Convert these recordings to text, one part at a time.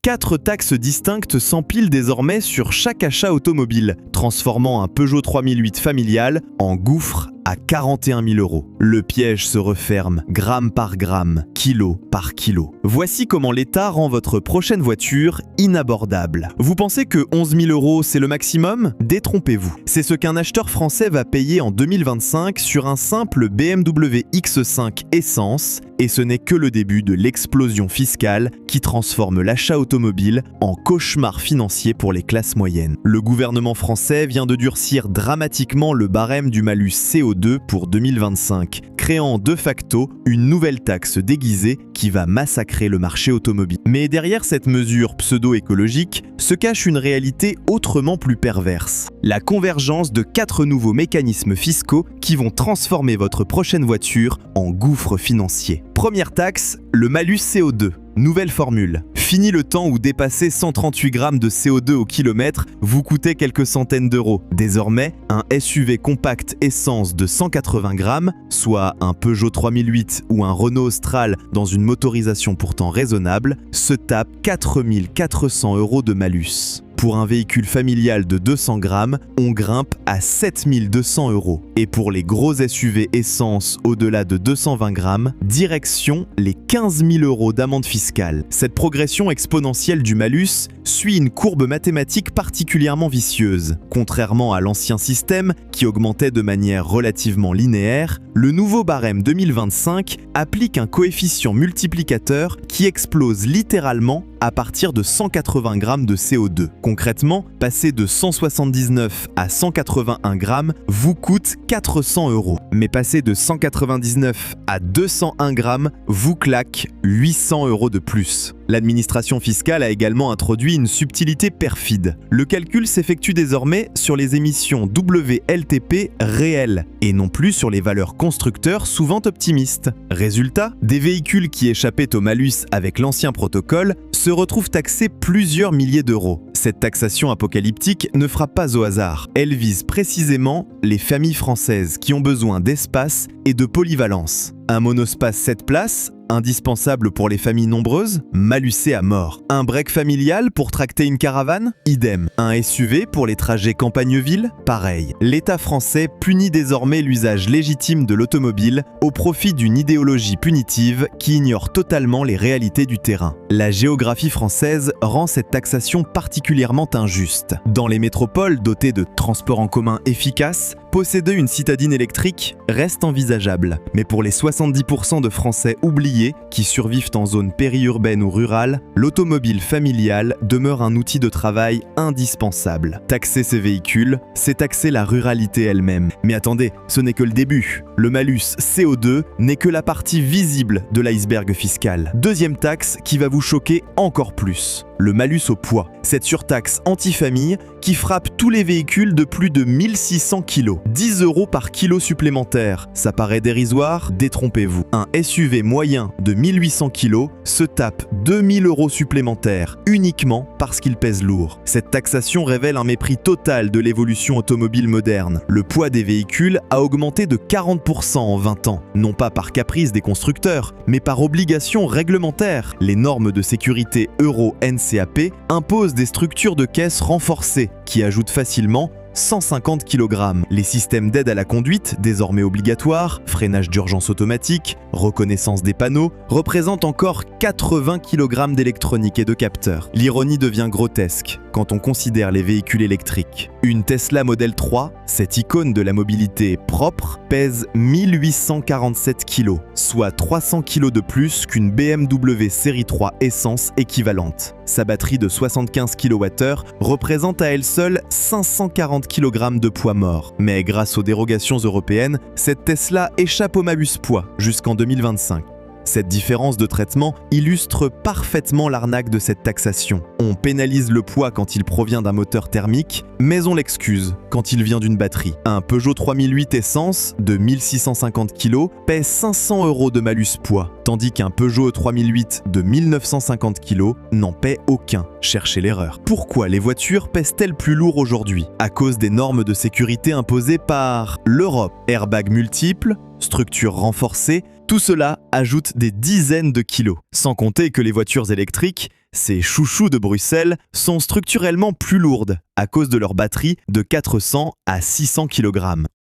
4 taxes distinctes s'empilent désormais sur chaque achat automobile, transformant un Peugeot 3008 familial en gouffre à 41 000 €. Le piège se referme, gramme par gramme, kilo par kilo. Voici comment l'État rend votre prochaine voiture inabordable. Vous pensez que 11 000 € c'est le maximum? Détrompez-vous. C'est ce qu'un acheteur français va payer en 2025 sur un simple BMW X5 Essence, et ce n'est que le début de l'explosion fiscale qui transforme l'achat automobile en cauchemar financier pour les classes moyennes. Le gouvernement français vient de durcir dramatiquement le barème du malus CO2 pour 2025, créant de facto une nouvelle taxe déguisée qui va massacrer le marché automobile. Mais derrière cette mesure pseudo-écologique se cache une réalité autrement plus perverse. La convergence de 4 nouveaux mécanismes fiscaux qui vont transformer votre prochaine voiture en gouffre financier. Première taxe, le malus CO2. Nouvelle formule. Fini le temps où dépasser 138 grammes de CO2 au kilomètre vous coûtait quelques centaines d'euros. Désormais, un SUV compact essence de 180 grammes, soit un Peugeot 3008 ou un Renault Austral dans une motorisation pourtant raisonnable, se tape 4 400 € de malus. Pour un véhicule familial de 200 grammes, on grimpe à 7 200 €. Et pour les gros SUV essence au-delà de 220 grammes, direction les 15 000 € d'amende fiscale. Cette progression exponentielle du malus suit une courbe mathématique particulièrement vicieuse. Contrairement à l'ancien système, qui augmentait de manière relativement linéaire, le nouveau barème 2025 applique un coefficient multiplicateur qui explose littéralement à partir de 180 grammes de CO2. Concrètement, passer de 179 à 181 grammes vous coûte 400 €. Mais passer de 199 à 201 grammes vous claque 800 € de plus. L'administration fiscale a également introduit une subtilité perfide. Le calcul s'effectue désormais sur les émissions WLTP réelles et non plus sur les valeurs constructeurs souvent optimistes. Résultat, des véhicules qui échappaient au malus avec l'ancien protocole se retrouvent taxés plusieurs milliers d'euros. Cette taxation apocalyptique ne frappe pas au hasard. Elle vise précisément les familles françaises qui ont besoin d'espace et de polyvalence. Un monospace 7 places, indispensable pour les familles nombreuses, malusé à mort. Un break familial pour tracter une caravane, idem. Un SUV pour les trajets campagne-ville, pareil. L'État français punit désormais l'usage légitime de l'automobile au profit d'une idéologie punitive qui ignore totalement les réalités du terrain. La géographie française rend cette taxation particulièrement injuste. Dans les métropoles dotées de transports en commun efficaces, posséder une citadine électrique reste envisageable. Mais pour les 70% de Français oubliés qui survivent en zone périurbaine ou rurale, l'automobile familiale demeure un outil de travail indispensable. Taxer ces véhicules, c'est taxer la ruralité elle-même. Mais attendez, ce n'est que le début. Le malus CO2 n'est que la partie visible de l'iceberg fiscal. Deuxième taxe qui va vous choquer encore plus. Le malus au poids. Cette surtaxe anti-famille qui frappe tous les véhicules de plus de 1600 kg. 10 € par kilo supplémentaire. Ça paraît dérisoire? Détrompez-vous. Un SUV moyen de 1800 kg se tape 2000 € supplémentaires uniquement parce qu'il pèse lourd. Cette taxation révèle un mépris total de l'évolution automobile moderne. Le poids des véhicules a augmenté de 40% en 20 ans. Non pas par caprice des constructeurs, mais par obligation réglementaire. Les normes de sécurité Euro NCAP imposent des structures de caisse renforcées qui ajoutent facilement 150 kg. Les systèmes d'aide à la conduite, désormais obligatoires, freinage d'urgence automatique, reconnaissance des panneaux, représentent encore 80 kg d'électronique et de capteurs. L'ironie devient grotesque quand on considère les véhicules électriques. Une Tesla Model 3, cette icône de la mobilité propre, pèse 1847 kg, soit 300 kg de plus qu'une BMW série 3 essence équivalente. Sa batterie de 75 kWh représente à elle seule 540 kg de poids mort. Mais grâce aux dérogations européennes, cette Tesla échappe au malus poids jusqu'en 2025. Cette différence de traitement illustre parfaitement l'arnaque de cette taxation. On pénalise le poids quand il provient d'un moteur thermique, mais on l'excuse quand il vient d'une batterie. Un Peugeot 3008 essence de 1650 kg pèse 500 € de malus poids, tandis qu'un Peugeot 3008 de 1950 kg n'en paie aucun. Cherchez l'erreur. Pourquoi les voitures pèsent-elles plus lourd aujourd'hui? À cause des normes de sécurité imposées par l'Europe. Airbags multiples, structures renforcées, tout cela ajoute des dizaines de kilos. Sans compter que les voitures électriques ces chouchous de Bruxelles sont structurellement plus lourdes à cause de leur batterie de 400 à 600 kg.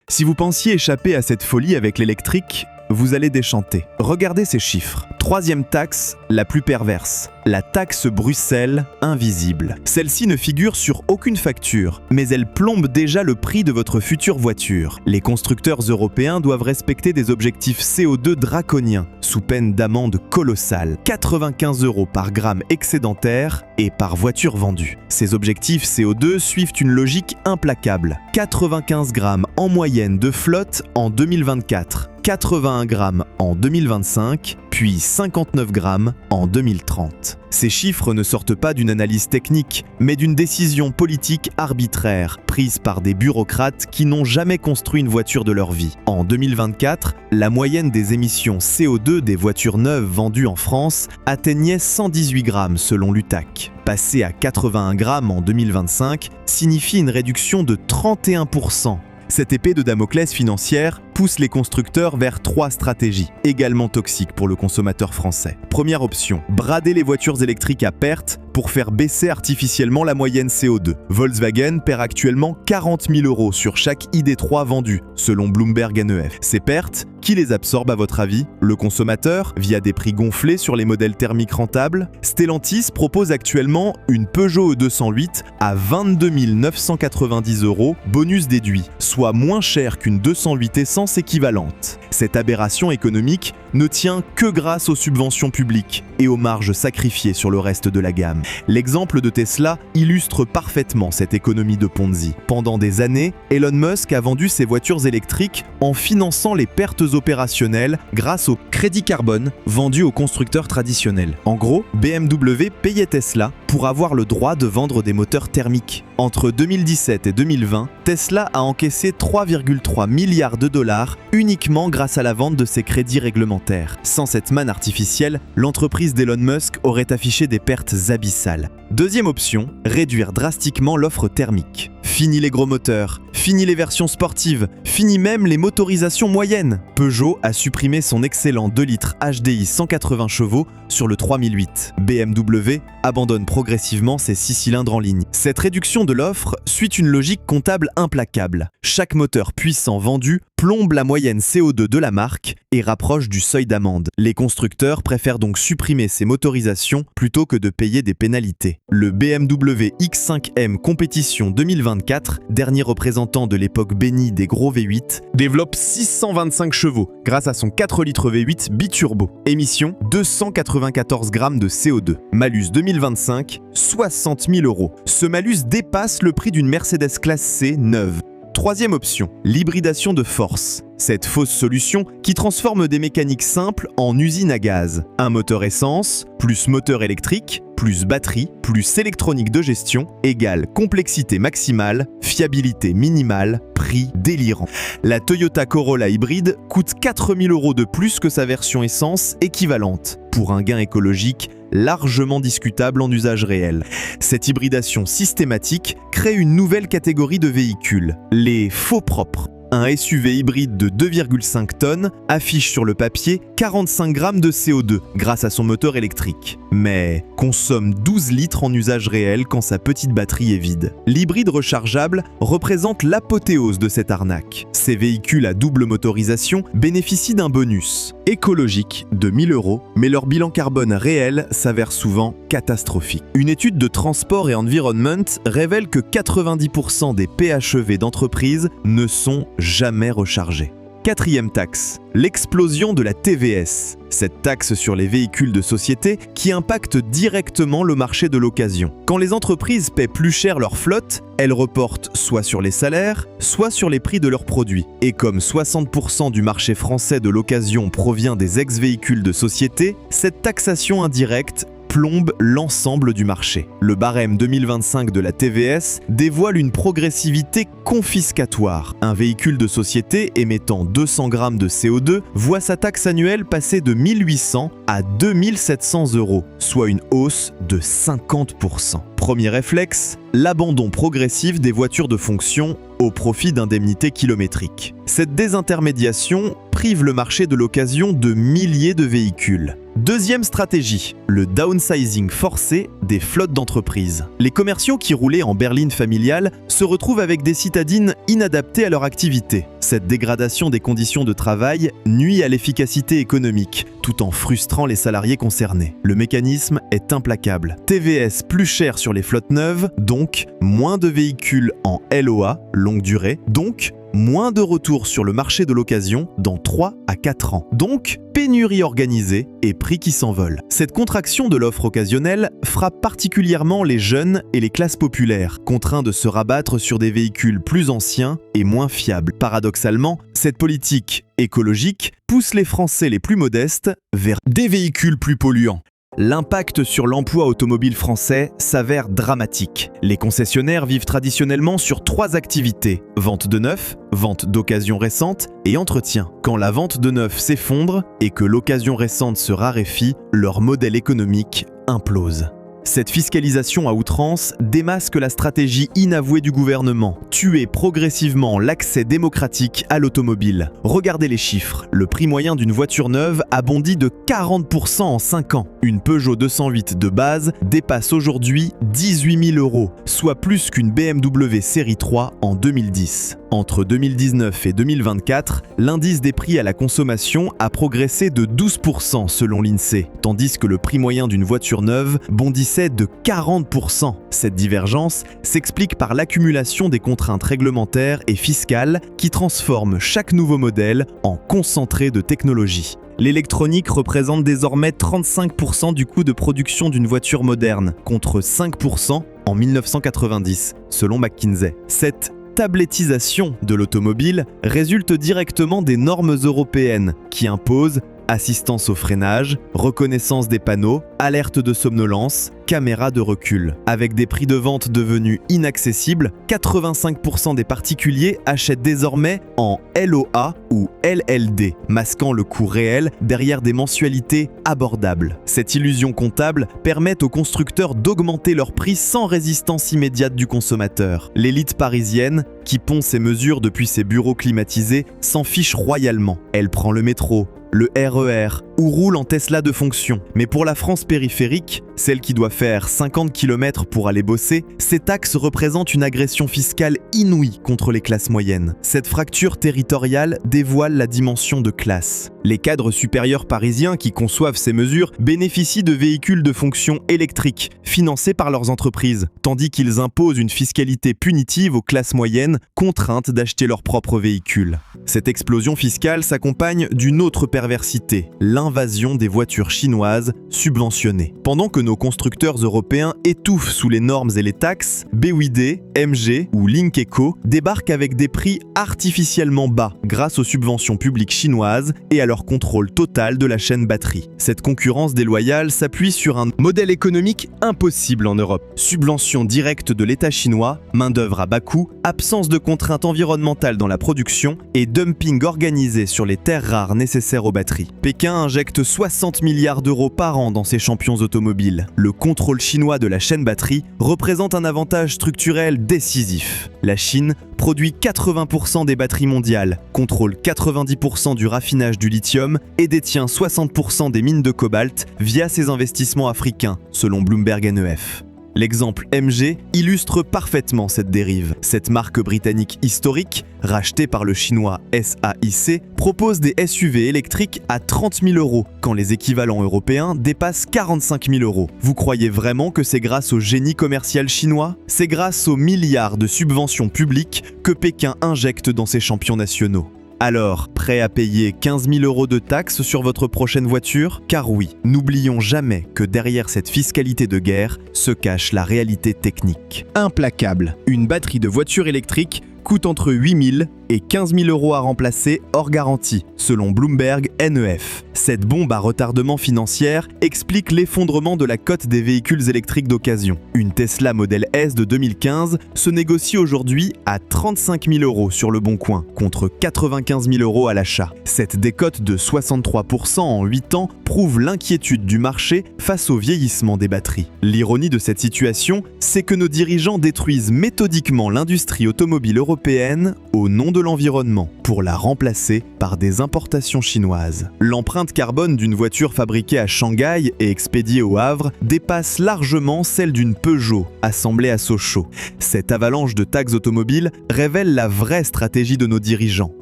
Si vous pensiez échapper à cette folie avec l'électrique, vous allez déchanter. Regardez ces chiffres. Troisième taxe, la plus perverse. La taxe Bruxelles invisible. Celle-ci ne figure sur aucune facture, mais elle plombe déjà le prix de votre future voiture. Les constructeurs européens doivent respecter des objectifs CO2 draconiens, sous peine d'amende colossale. 95 € par gramme excédentaire et par voiture vendue. Ces objectifs CO2 suivent une logique implacable. 95 grammes en moyenne de flotte en 2024. 81 grammes en 2025, puis 59 grammes en 2030. Ces chiffres ne sortent pas d'une analyse technique, mais d'une décision politique arbitraire, prise par des bureaucrates qui n'ont jamais construit une voiture de leur vie. En 2024, la moyenne des émissions CO2 des voitures neuves vendues en France atteignait 118 grammes selon l'UTAC. Passer à 81 grammes en 2025 signifie une réduction de 31%. Cette épée de Damoclès financière pousse les constructeurs vers 3 stratégies, également toxiques pour le consommateur français. Première option, brader les voitures électriques à perte pour faire baisser artificiellement la moyenne CO2. Volkswagen perd actuellement 40 000 € sur chaque ID3 vendu, selon Bloomberg NEF. Ces pertes, qui les absorbe à votre avis? Le consommateur, via des prix gonflés sur les modèles thermiques rentables? Stellantis propose actuellement une Peugeot E208 à 22 990 €, bonus déduit, soit moins cher qu'une 208 essence équivalente. Cette aberration économique ne tient que grâce aux subventions publiques et aux marges sacrifiées sur le reste de la gamme. L'exemple de Tesla illustre parfaitement cette économie de Ponzi. Pendant des années, Elon Musk a vendu ses voitures électriques en finançant les pertes opérationnelles grâce au crédit carbone vendu aux constructeurs traditionnels. En gros, BMW payait Tesla pour avoir le droit de vendre des moteurs thermiques. Entre 2017 et 2020, Tesla a encaissé 3,3 milliards de dollars uniquement grâce à la vente de ses crédits réglementaires. Sans cette manne artificielle, l'entreprise d'Elon Musk aurait affiché des pertes abyssales. Deuxième option, réduire drastiquement l'offre thermique. Fini les gros moteurs, fini les versions sportives, fini même les motorisations moyennes. Peugeot a supprimé son excellent 2 litres HDI 180 chevaux sur le 3008. BMW abandonne progressivement ses 6 cylindres en ligne. Cette réduction de l'offre suit une logique comptable implacable. Chaque moteur puissant vendu plombe la moyenne CO2 de la marque et rapproche du seuil d'amende. Les constructeurs préfèrent donc supprimer ces motorisations plutôt que de payer des pénalités. Le BMW X5M Compétition 2024, dernier représentant de l'époque bénie des gros V8, développe 625 chevaux grâce à son 4 litres V8 biturbo. Émission 294 grammes de CO2. Malus 2025, 60 000 €. Ce malus dépasse le prix d'une Mercedes classe C neuve. Troisième option, l'hybridation de force. Cette fausse solution qui transforme des mécaniques simples en usine à gaz. Un moteur essence, plus moteur électrique, plus batterie, plus électronique de gestion, égale complexité maximale, fiabilité minimale, prix délirant. La Toyota Corolla hybride coûte 4 000 € de plus que sa version essence équivalente, pour un gain écologique largement discutable en usage réel. Cette hybridation systématique crée une nouvelle catégorie de véhicules, les faux propres. Un SUV hybride de 2,5 tonnes affiche sur le papier 45 grammes de CO2 grâce à son moteur électrique, mais consomme 12 litres en usage réel quand sa petite batterie est vide. L'hybride rechargeable représente l'apothéose de cette arnaque. Ces véhicules à double motorisation bénéficient d'un bonus écologique de 1 000 €, mais leur bilan carbone réel s'avère souvent catastrophique. Une étude de Transport et Environment révèle que 90% des PHEV d'entreprises ne sont jamais rechargés. Quatrième taxe, l'explosion de la TVS. Cette taxe sur les véhicules de société qui impacte directement le marché de l'occasion. Quand les entreprises paient plus cher leur flotte, elles reportent soit sur les salaires, soit sur les prix de leurs produits. Et comme 60% du marché français de l'occasion provient des ex-véhicules de société, cette taxation indirecte plombe l'ensemble du marché. Le barème 2025 de la TVS dévoile une progressivité confiscatoire. Un véhicule de société émettant 200 grammes de CO2 voit sa taxe annuelle passer de 1 800 à 2 700 €, soit une hausse de 50%. Premier réflexe, l'abandon progressif des voitures de fonction au profit d'indemnités kilométriques. Cette désintermédiation prive le marché de l'occasion de milliers de véhicules. Deuxième stratégie, le downsizing forcé des flottes d'entreprises. Les commerciaux qui roulaient en berline familiale se retrouvent avec des citadines inadaptées à leur activité. Cette dégradation des conditions de travail nuit à l'efficacité économique, tout en frustrant les salariés concernés. Le mécanisme est implacable. TVS plus cher sur les flottes neuves, donc moins de véhicules en LOA, longue durée, donc moins de retour sur le marché de l'occasion dans 3 à 4 ans. Donc, pénurie organisée et prix qui s'envolent. Cette contraction de l'offre occasionnelle frappe particulièrement les jeunes et les classes populaires, contraints de se rabattre sur des véhicules plus anciens et moins fiables. Paradoxalement, cette politique écologique pousse les Français les plus modestes vers des véhicules plus polluants. L'impact sur l'emploi automobile français s'avère dramatique. Les concessionnaires vivent traditionnellement sur 3 activités: vente de neuf, vente d'occasion récente et entretien. Quand la vente de neuf s'effondre et que l'occasion récente se raréfie, leur modèle économique implose. Cette fiscalisation à outrance démasque la stratégie inavouée du gouvernement: tuer progressivement l'accès démocratique à l'automobile. Regardez les chiffres. Le prix moyen d'une voiture neuve a bondi de 40% en 5 ans. Une Peugeot 208 de base dépasse aujourd'hui 18 000 €, soit plus qu'une BMW série 3 en 2010. Entre 2019 et 2024, l'indice des prix à la consommation a progressé de 12% selon l'INSEE, tandis que le prix moyen d'une voiture neuve bondissait de 40%. Cette divergence s'explique par l'accumulation des contraintes réglementaires et fiscales qui transforment chaque nouveau modèle en concentré de technologie. L'électronique représente désormais 35% du coût de production d'une voiture moderne, contre 5% en 1990, selon McKinsey. Cette tablettisation de l'automobile résulte directement des normes européennes qui imposent assistance au freinage, reconnaissance des panneaux, alerte de somnolence, caméra de recul. Avec des prix de vente devenus inaccessibles, 85% des particuliers achètent désormais en LOA ou LLD, masquant le coût réel derrière des mensualités abordables. Cette illusion comptable permet aux constructeurs d'augmenter leurs prix sans résistance immédiate du consommateur. L'élite parisienne, qui pond ses mesures depuis ses bureaux climatisés, s'en fiche royalement. Elle prend le métro, le RER ou roule en Tesla de fonction. Mais pour la France périphérique, celle qui doit faire 50 km pour aller bosser, ces taxes représentent une agression fiscale inouïe contre les classes moyennes. Cette fracture territoriale dévoile la dimension de classe. Les cadres supérieurs parisiens qui conçoivent ces mesures bénéficient de véhicules de fonction électrique, financés par leurs entreprises, tandis qu'ils imposent une fiscalité punitive aux classes moyennes, contraintes d'acheter leurs propres véhicules. Cette explosion fiscale s'accompagne d'une autre perversité, l'invasion des voitures chinoises subventionnées. Pendant que nos constructeurs européens étouffent sous les normes et les taxes, BYD, MG ou Lynk & Co débarquent avec des prix artificiellement bas grâce aux subventions publiques chinoises et à leur contrôle total de la chaîne batterie. Cette concurrence déloyale s'appuie sur un modèle économique impossible en Europe. Subventions directes de l'État chinois, main-d'œuvre à bas coût, absence de contraintes environnementales dans la production et dumping organisé sur les terres rares nécessaires aux batteries. Pékin injecte 60 milliards d'euros par an dans ses champions automobiles. Le contrôle chinois de la chaîne batterie représente un avantage structurel décisif. La Chine produit 80% des batteries mondiales, contrôle 90% du raffinage du lithium et détient 60% des mines de cobalt via ses investissements africains, selon Bloomberg NEF. L'exemple MG illustre parfaitement cette dérive. Cette marque britannique historique, rachetée par le chinois SAIC, propose des SUV électriques à 30 000 € quand les équivalents européens dépassent 45 000 €. Vous croyez vraiment que c'est grâce au génie commercial chinois ? C'est grâce aux milliards de subventions publiques que Pékin injecte dans ses champions nationaux. Alors, prêt à payer 15 000 € de taxes sur votre prochaine voiture ? Car oui, n'oublions jamais que derrière cette fiscalité de guerre se cache la réalité technique. Implacable. Une batterie de voiture électrique coûte entre 8 000 et 15 000 € à remplacer hors garantie, selon Bloomberg NEF. Cette bombe à retardement financière explique l'effondrement de la cote des véhicules électriques d'occasion. Une Tesla Model S de 2015 se négocie aujourd'hui à 35 000 € sur le Bon Coin, contre 95 000 € à l'achat. Cette décote de 63% en 8 ans prouve l'inquiétude du marché face au vieillissement des batteries. L'ironie de cette situation, c'est que nos dirigeants détruisent méthodiquement l'industrie automobile européenne au nom de de l'environnement pour la remplacer par des importations chinoises. L'empreinte carbone d'une voiture fabriquée à Shanghai et expédiée au Havre dépasse largement celle d'une Peugeot assemblée à Sochaux. Cette avalanche de taxes automobiles révèle la vraie stratégie de nos dirigeants: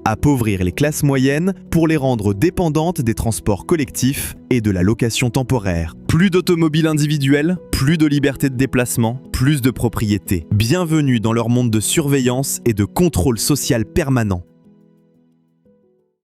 appauvrir les classes moyennes pour les rendre dépendantes des transports collectifs et de la location temporaire. Plus d'automobiles individuelles, plus de liberté de déplacement, plus de propriété. Bienvenue dans leur monde de surveillance et de contrôle social permanent.